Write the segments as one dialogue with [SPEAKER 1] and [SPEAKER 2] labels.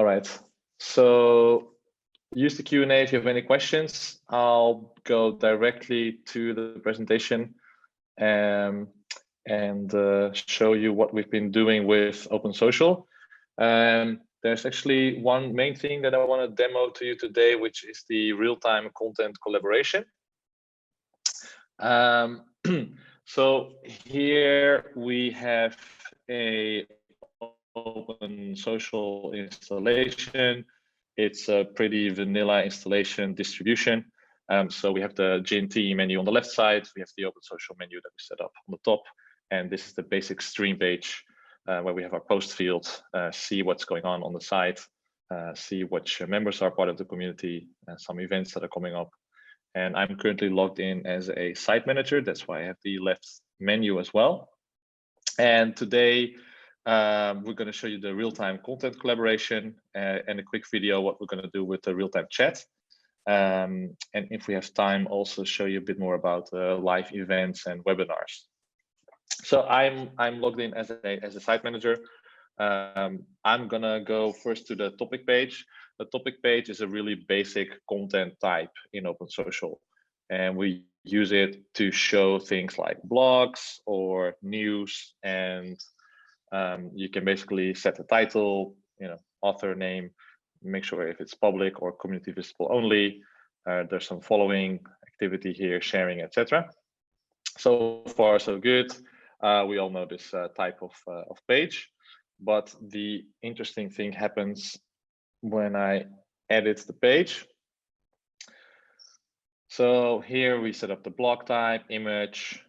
[SPEAKER 1] All right. So use the Q&A if you have any questions. I'll go directly to the presentation and show you what we've been doing with Open Social. There's actually one main thing that I want to demo to you today, which is the real-time content collaboration. So here we have a Open Social installation. It's a pretty vanilla installation distribution. So we have the GNT menu on the left side. We have the Open Social menu that we set up on the top. And this is the basic stream page where we have our post field, see what's going on the site, see which members are part of the community, some events that are coming up. And I'm currently logged in as a site manager. That's why I have the left menu as well. And today, we're going to show you the real-time content collaboration and a quick video what we're going to do with the real-time chat. And if we have time, also show you a bit more about live events and webinars. So I'm logged in as a site manager. I'm going to go first to the topic page. The topic page is a really basic content type in Open Social, and we use it to show things like blogs or news, and you can basically set the title, author name, make sure if it's public or community visible only. There's some following activity here, sharing, etc. So far, so good. We all know this type of page, but the interesting thing happens when I edit the page. So here we set up the blog type, image.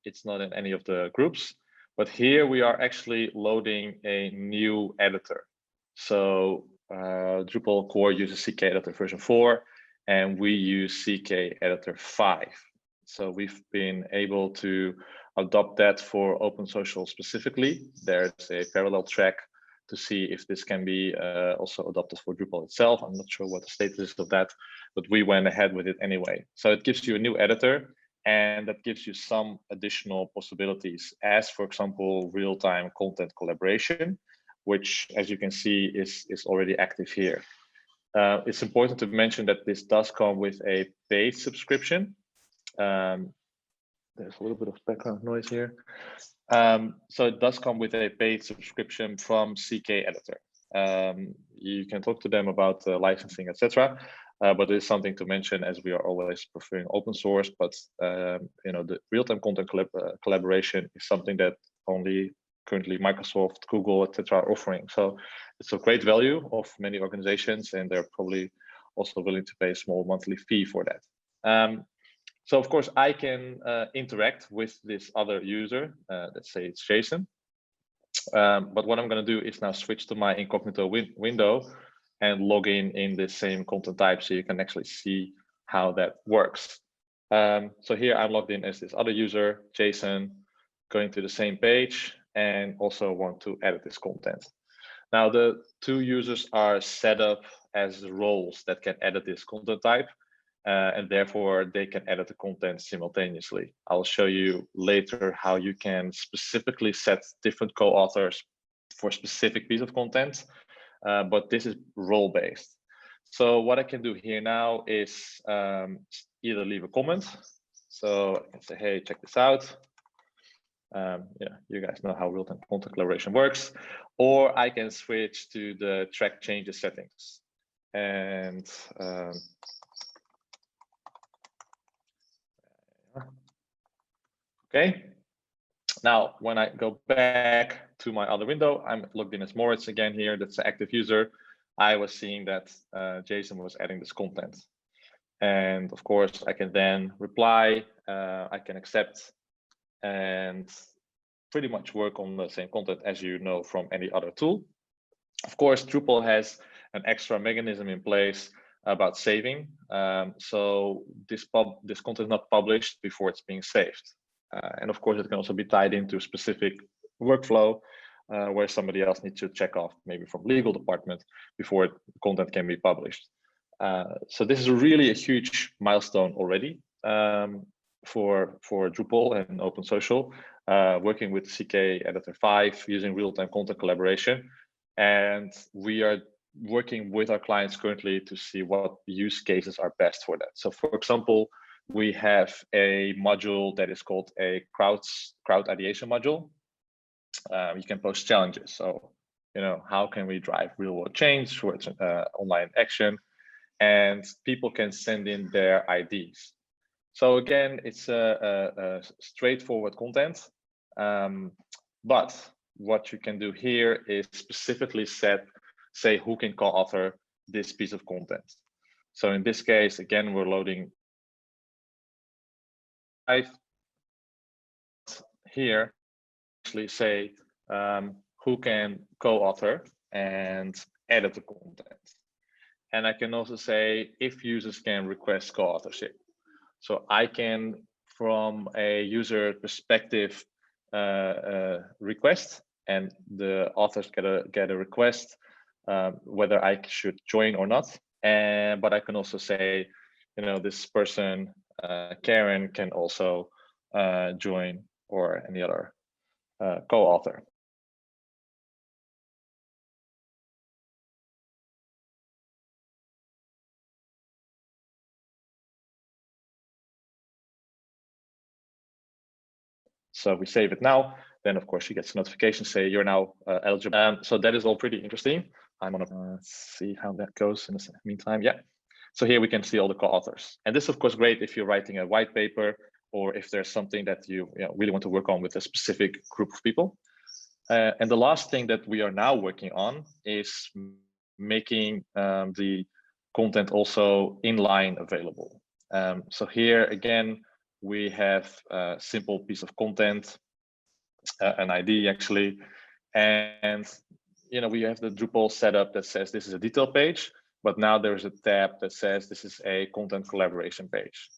[SPEAKER 1] It's not in any of the groups, but here we are actually loading a new editor. So Drupal core uses CK editor version 4, and we use CK editor 5. So we've been able to adopt that for Open Social specifically. There's a parallel track to see if this can be also adopted for Drupal itself. I'm not sure what the status is of that, but we went ahead with it anyway. So it gives you a new editor, and that gives you some additional possibilities, as for example, real-time content collaboration, which, as you can see, is already active here. It's important to mention that this does come with a paid subscription. There's a little bit of background noise here. So it does come with a paid subscription from CK Editor. You can talk to them about licensing, etc. But it is something to mention, as we are always preferring open source. But the real-time content collaboration is something that only currently Microsoft, Google, etc. are offering. So it's of great value of many organizations, and they're probably also willing to pay a small monthly fee for that. So of course I can interact with this other user. Let's say it's Jason. But what I'm going to do is now switch to my incognito window and log in the same content type, so you can actually see how that works. So here I'm logged in as this other user, Jason, going to the same page, and also want to edit this content. Now the two users are set up as roles that can edit this content type. And therefore they can edit the content simultaneously. I'll show you later how you can specifically set different co-authors for a specific piece of content, but this is role-based. So what I can do here now is either leave a comment. So I can say, hey, check this out. You guys know how real-time content collaboration works. Or I can switch to the track changes settings. And okay, now when I go back to my other window, I'm logged in as Moritz again here. That's the active user. I was seeing that Jason was adding this content. And of course, I can then reply, I can accept, and pretty much work on the same content as you know from any other tool. Of course, Drupal has an extra mechanism in place about saving. So this content is not published before it's being saved. And of course, it can also be tied into a specific workflow where somebody else needs to check off, maybe from legal department, before content can be published. So this is really a huge milestone already for Drupal and Open Social, working with CK Editor 5, using real-time content collaboration. And we are working with our clients currently to see what use cases are best for that. So for example, we have a module that is called a crowd ideation module. You can post challenges. So, how can we drive real world change towards online action? And people can send in their IDs. So again, it's a straightforward content. But what you can do here is specifically say who can co-author this piece of content. So in this case, again, we're loading here, actually say who can co-author and edit the content. And I can also say if users can request co-authorship. So I can, from a user perspective, request, and the authors get a request whether I should join or not. But I can also say, this person, Karen, can also join, or any other co-author. So we save it now. Then of course she gets a notification say you're now eligible. So that is all pretty interesting. I'm gonna see how that goes in the meantime. Yeah. So here we can see all the co-authors. And this is of course great if you're writing a white paper, or if there's something that you really want to work on with a specific group of people. And the last thing that we are now working on is making the content also inline available. So here again, we have a simple piece of content, an ID actually, and we have the Drupal setup that says this is a detail page, but now there's a tab that says this is a content collaboration page.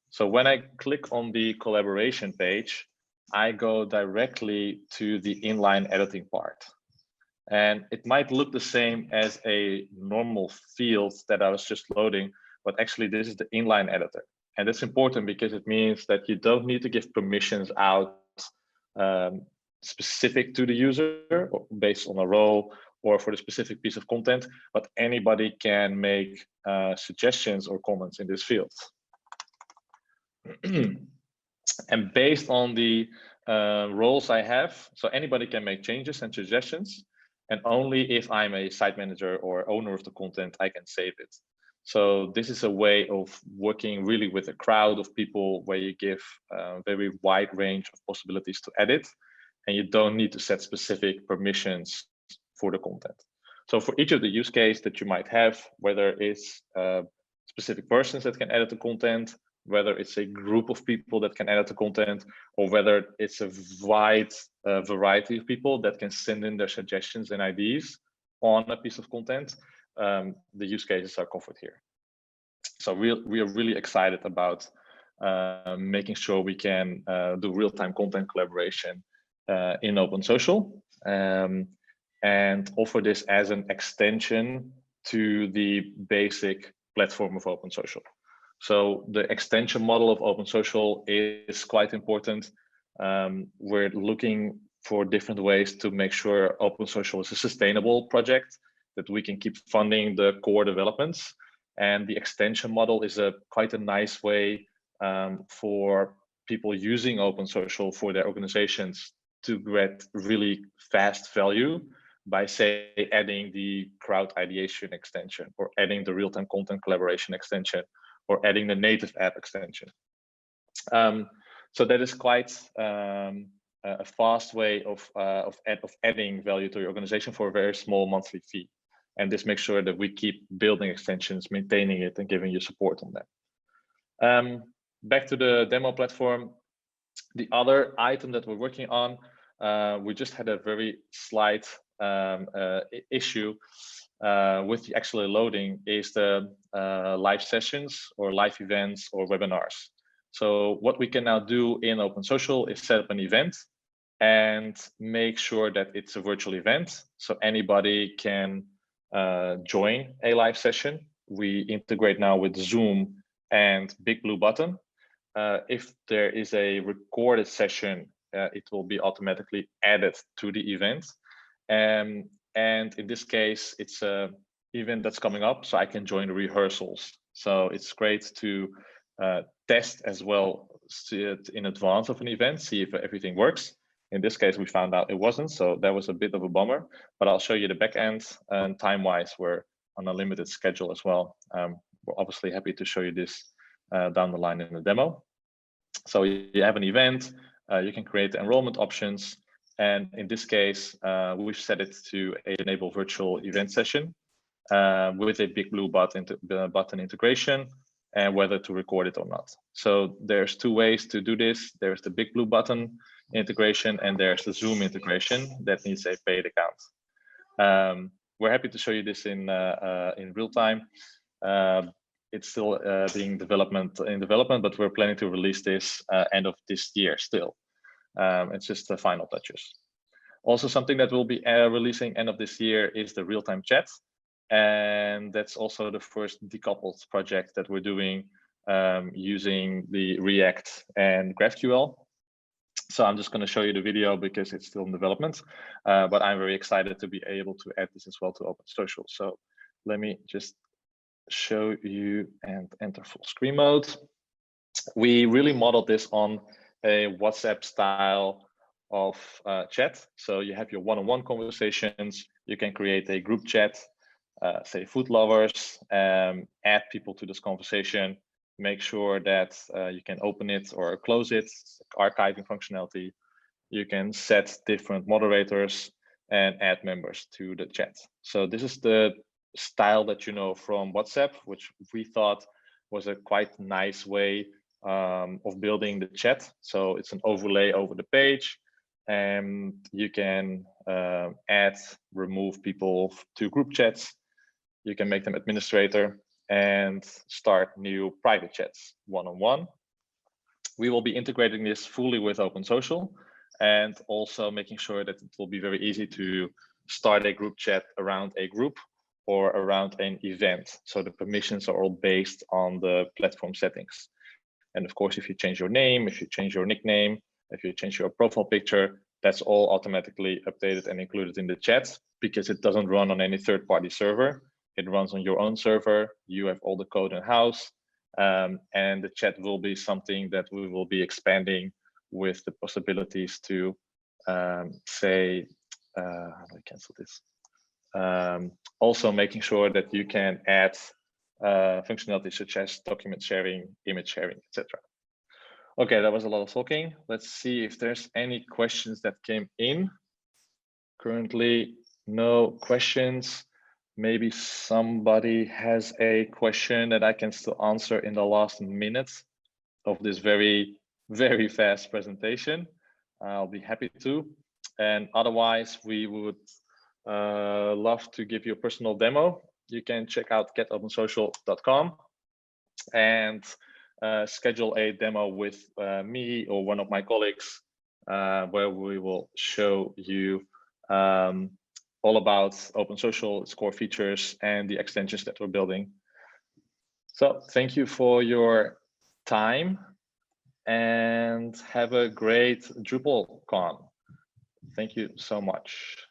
[SPEAKER 1] So when I click on the collaboration page, I go directly to the inline editing part. And it might look the same as a normal field that I was just loading, but actually this is the inline editor. And it's important because it means that you don't need to give permissions out specific to the user based on a role or for the specific piece of content, but anybody can make suggestions or comments in this field. And based on the roles I have, so anybody can make changes and suggestions, and only if I'm a site manager or owner of the content, I can save it. So this is a way of working really with a crowd of people where you give a very wide range of possibilities to edit, and you don't need to set specific permissions for the content. So for each of the use case that you might have, whether it's specific persons that can edit the content, whether it's a group of people that can edit the content, or whether it's a wide variety of people that can send in their suggestions and ideas on a piece of content, the use cases are covered here. So we are really excited about making sure we can do real-time content collaboration in Open Social, and offer this as an extension to the basic platform of Open Social. So the extension model of Open Social is quite important. We're looking for different ways to make sure Open Social is a sustainable project, that we can keep funding the core developments. And the extension model is quite a nice way for people using Open Social for their organizations to get really fast value by, say, adding the crowd ideation extension, or adding the real-time content collaboration extension, or adding the native app extension. So that is quite a fast way of adding value to your organization for a very small monthly fee. And this makes sure that we keep building extensions, maintaining it, and giving you support on that. Back to the demo platform. The other item that we're working on, we just had a very slight issue with the actual loading, is the live sessions or live events or webinars. So what we can now do in Open Social is set up an event and make sure that it's a virtual event, so anybody can join a live session. We integrate now with Zoom and Big Blue Button. If there is a recorded session, it will be automatically added to the event. And And in this case, it's a event that's coming up, so I can join the rehearsals. So it's great to test as well, see it in advance of an event, see if everything works. In this case, we found out it wasn't, so that was a bit of a bummer, but I'll show you the back end, and time-wise, we're on a limited schedule as well. We're obviously happy to show you this down the line in the demo. So you have an event, you can create the enrollment options, and in this case, we've set it to enable virtual event session with a big blue button integration, and whether to record it or not. So there's two ways to do this. There's the big blue button integration, and there's the Zoom integration that needs a paid account. We're happy to show you this in real time. It's still being in development, but we're planning to release this end of this year still. It's just the final touches. Also, something that we'll be releasing end of this year is the real-time chat. And that's also the first decoupled project that we're doing using the React and GraphQL. So I'm just going to show you the video because it's still in development, but I'm very excited to be able to add this as well to Open Social. So let me just show you and enter full screen mode. We really modeled this on a WhatsApp style of chat. So you have your one-on-one conversations. You can create a group chat, say food lovers, add people to this conversation, make sure that you can open it or close it, archiving functionality. You can set different moderators and add members to the chat. So this is the style that you know from WhatsApp, which we thought was a quite nice way of building the chat. So it's an overlay over the page, and you can add, remove people to group chats. You can make them administrator and start new private chats one-on-one. We will be integrating this fully with Open Social, and also making sure that it will be very easy to start a group chat around a group or around an event. So the permissions are all based on the platform settings. And of course, if you change your name, if you change your nickname, if you change your profile picture, that's all automatically updated and included in the chat, because it doesn't run on any third-party server. It runs on your own server. You have all the code in-house, and the chat will be something that we will be expanding with the possibilities to say, how do I cancel this? Also making sure that you can add functionality such as document sharing, image sharing, etc. Okay, that was a lot of talking. Let's see if there's any questions that came in. Currently, no questions. Maybe somebody has a question that I can still answer in the last minutes of this very, very fast presentation. I'll be happy to. And otherwise, we would love to give you a personal demo. You can check out getopensocial.com and schedule a demo with me or one of my colleagues, where we will show you all about Open Social, its core features, and the extensions that we're building. So thank you for your time, and have a great DrupalCon. Thank you so much.